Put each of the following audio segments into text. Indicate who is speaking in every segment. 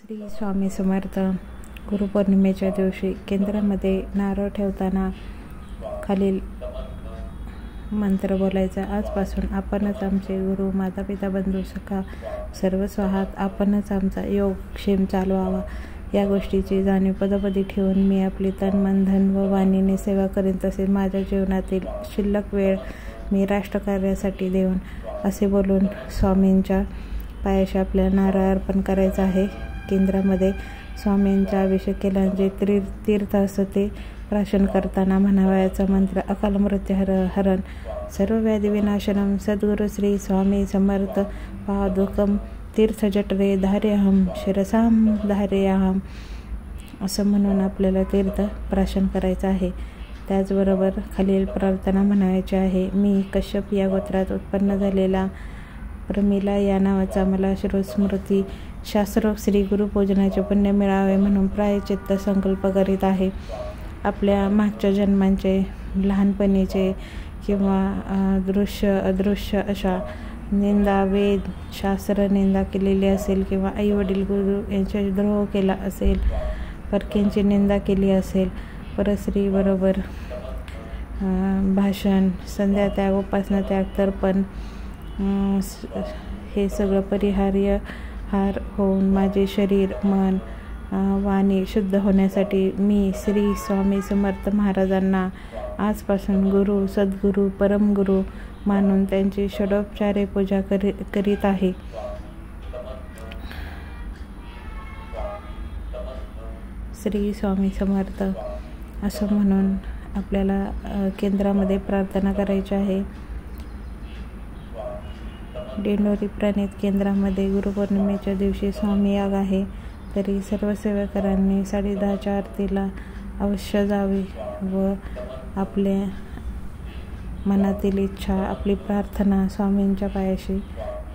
Speaker 1: श्री स्वामी समर्थ. गुरुपौर्णिमेच्या दिवशी केंद्रामध्ये नारळ ठेवताना खालील मंत्र बोलायचा. आजपासून आपणच आमचे गुरु, माता पिता बंधू सखा सर्वस्व आहात. आपणच आमचा योग क्षेम चालवावा. या गोष्टीची जाणीव पदोपदी ठेवून मी आपली तन मन धन व वाणीने सेवा करेन. तसेच माझ्या जीवनातील शिल्लक वेळ मी राष्ट्रकार्यासाठी देऊन असे बोलून स्वामींच्या पायाशी आपल्याला नारळ अर्पण करायचा आहे. केंद्रामध्ये स्वामींचा अभिषेक केल्याने जे तीर्थ असतं ते प्राशन करताना म्हणावयाचा मंत्र अकाल मृत्यू हरण सर्व व्याधी विनाशनम सद्गुरु श्री स्वामी समर्थ पादुकम तीर्थजठरे धार्यहम शिरसाम धार्याहम असं म्हणून आपल्याला तीर्थ प्राशन करायचं आहे. त्याचबरोबर खालील प्रार्थना म्हणायची आहे. मी कश्यप या गोत्रात उत्पन्न झालेला प्रमिला या नावाचा मला श्रुतस्मृती शास्त्रोक्त श्री गुरुपूजनाचे पुण्य मिळावे म्हणून प्रायश्चित्त संकल्प करीत आहे. आपल्या मागच्या जन्मांचे, लहानपणीचे किंवा दृश्य अदृश्य अशा निंदा, वेद शास्त्र निंदा केलेली असेल किंवा आईवडील गुरु यांचा द्रोह केला असेल, परक्यांची निंदा केली असेल, परस्त्री बरोबर भाषण, संध्यात्याग, उपासना त्याग, तर्पण हे सगळं परिहार्य हार होऊन माझे शरीर, मन, वाणी शुद्ध होण्यासाठी मी श्री स्वामी समर्थ महाराजांना आजपासून गुरु, सद्गुरू, परमगुरू मानून त्यांची षडोपचारे पूजा करीत आहे. श्री स्वामी समर्थ असं म्हणून आपल्याला केंद्रामध्ये प्रार्थना करायची आहे. दिंडोरी प्रणित केंद्रामध्ये गुरुपौर्णिमेच्या दिवशी स्वामी याग आहे. तरी सर्व सेवेकरांनी 10:30च्या आरतीला अवश्य जावे व आपल्या मनातील इच्छा, आपली प्रार्थना स्वामींच्या पायाशी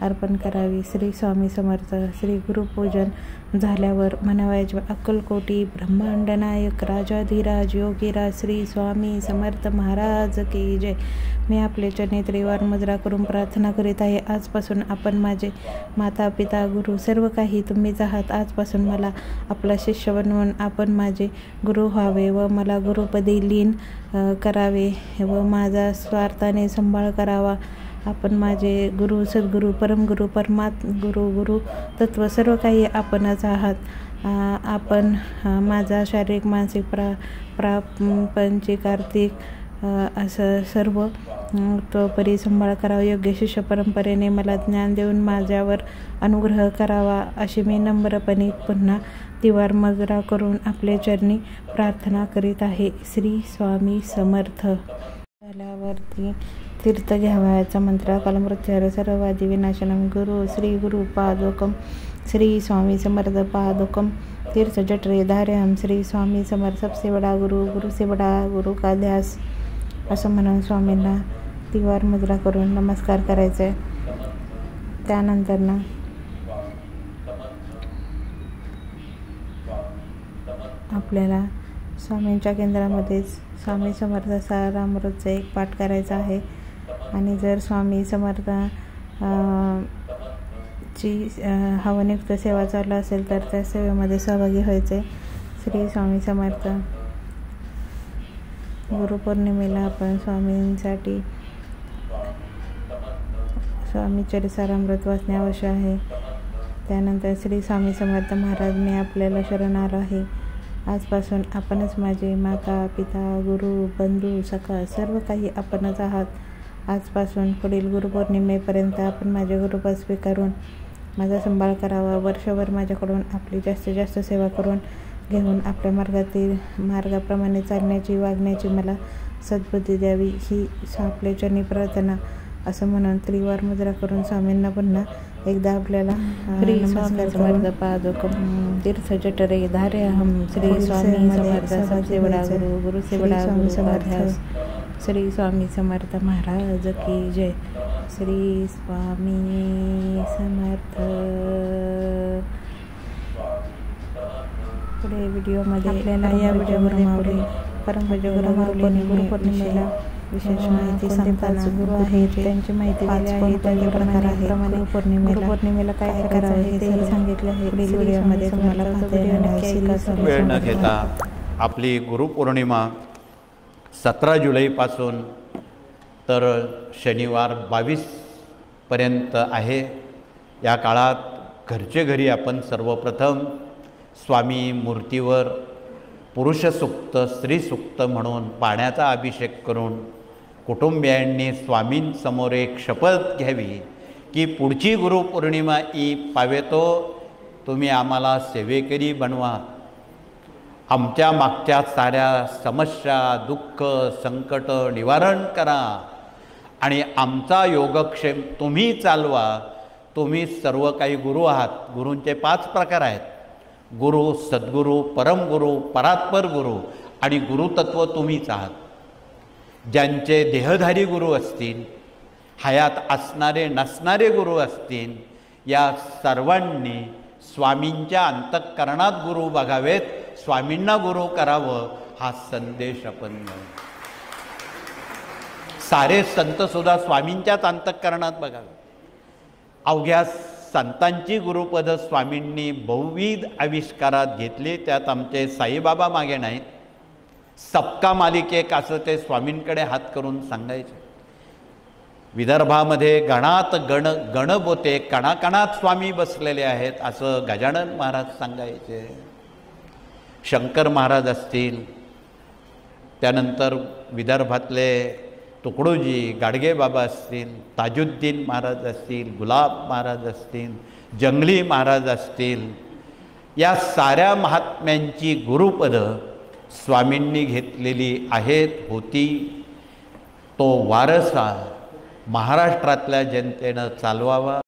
Speaker 1: अर्पण करावी. श्री स्वामी समर्थ. श्री गुरुपूजन झाल्यावर म्हणावायचे अक्कलकोटी ब्रह्मांड नायक राजाधिराज योगीराज श्री स्वामी समर्थ महाराज की जय. मी आपले चरणी त्रिवार मुद्रा करून प्रार्थना करीत आहे. आजपासून आपण माझे माता पिता गुरु सर्व काही तुम्हीच आहात. आजपासून मला आपला शिष्य बनवून आपण माझे गुरु व्हावे व मला गुरुपदी लीन करावे व माझा स्वार्थाने सांभाळ करावा. आपण माझे गुरु, सद्गुरू, परमगुरू, गुरु, गुरु तत्व सर्व काही आपणच आहात. आपण माझा शारीरिक, मानसिक, प्रापंचिक, आर्थिक असं सर्व तोपरी सांभाळ करावा. योग्य शिष्य परंपरेने मला ज्ञान देऊन माझ्यावर अनुग्रह करावा अशी मी नम्रपणे पुन्हा तिवार मुद्रा करून आपले चरणी प्रार्थना करीत आहे. श्री स्वामी समर्थ. झाल्यावरती तीर्थ घ्यावयाचा मंत्र अकाल मृत्यू सर्ववादी विनाशनम गुरु श्री गुरु पादुकम श्री स्वामी समर्थ पादुकम तीर्थ जठरे धार्यहम श्री स्वामी समर्थ सबसे बडा गुरु, गुरु से बडा गुरु का ध्यास असं म्हणून स्वामींना तिवार मुद्रा करून नमस्कार करायचा आहे. त्यानंतर ना आपल्याला स्वामींच्या केंद्रामध्येच स्वामी समर्थ सारामृतचा एक पाठ करायचा आहे. आणि जर स्वामी समर्थ ची हवनयुक्त सेवा चालू असेल तर त्या सेवेमध्ये सहभागी व्हायचे. श्री स्वामी समर्थ. गुरुपौर्णिमेला आपण स्वामींसाठी स्वामी चरितामृत वाचणे आवश्यक आहे. त्यानंतर श्री स्वामी समर्थ महाराज, मी आपल्याला शरण आलो आहे. आजपासून आपणच माझे माता पिता गुरु बंधू सखा सर्व काही आपणच आहात. आजपासून पुढील गुरुपौर्णिमेपर्यंत आपण माझे गुरुपद स्वीकारून माझा सांभाळ करावा. वर्षभर माझ्याकडून आपली जास्तीत जास्त सेवा करून घेऊन आपल्या मार्गाप्रमाणे चालण्याची, वागण्याची मला सद्बुद्धी द्यावी ही आपल्या चरणी प्रार्थना असं म्हणून त्रिवार मुद्रा करून स्वामींना पुन्हा एकदा आपल्याला नमस्कार समर्थ पादुकम तीर्थ जठरे धार्यहम श्री स्वामी समर्थ सबसे बडा गुरु, गुरु से बडा गुरु समर्थ श्री स्वामी समर्थ महाराज की जय. श्री स्वामी समर्थ. पुढे व्हिडिओमध्ये आपल्याला या व्हिडिओवरून परमपूज्य गुरुपौर्णिमेला विशेष माहिती सांगताना गुरु आहेत त्यांची माहिती दिली आहे. त्याप्रमाणे पौर्णिमेला काय करायचं आहे ते सांगितले आहे. पुढील व्हिडिओमध्ये तुम्हाला
Speaker 2: वेळ न घेता आपली गुरुपौर्णिमा 17 जुलैपासून तर शनिवार 22 पर्यंत आहे. या काळात घरचे घरी आपण सर्वप्रथम स्वामी मूर्तीवर पुरुष सूक्त स्त्री सूक्त म्हणून पाण्याचा अभिषेक करून कुटुंबियांनी स्वामींसमोर एक शपथ घ्यावी की पुढची गुरुपौर्णिमा पावेतो तुम्ही आम्हाला सेवेकरी बनवा, आमच्या मागच्या साऱ्या समस्या दुःख संकट निवारण करा आणि आमचा योगक्षेम तुम्ही चालवा. तुम्ही सर्व काही गुरु आहात. गुरूंचे 5 प्रकार आहेत: गुरु, सद्गुरू, परमगुरू, परात्पर गुरु आणि गुरुतत्व तुम्हीच आहात. ज्यांचे देहधारी गुरु असतील, हयात असणारे नसणारे गुरु असतील, या सर्वांनी स्वामींच्या अंतःकरणात गुरु बघावेत, स्वामींना गुरु करावं हा संदेश आपण घेऊ. सारे संतसुद्धा स्वामींच्याच अंतःकरणात बघावे. अवघ्या संतांची गुरुपद स्वामींनी बहुविध आविष्कारात घेतली. त्यात आमचे साईबाबा मागे नाहीत. सबका मालिक एक असं ते स्वामींकडे हात करून सांगायचे. विदर्भामध्ये गणात गण बोते, कणाकणात स्वामी बसलेले आहेत असं गजानन महाराज सांगायचे. शंकर महाराज असतील, त्यानंतर विदर्भातले तुकडोजी गाडगे बाबा असतील, ताजुद्दीन महाराज असतील, गुलाब महाराज असतील, जंगली महाराज असतील, या साऱ्या महात्म्यांची गुरुपदं स्वामींनी घेतलेली आहेत होती. तो वारसा महाराष्ट्रातल्या जनतेनं चालवावा.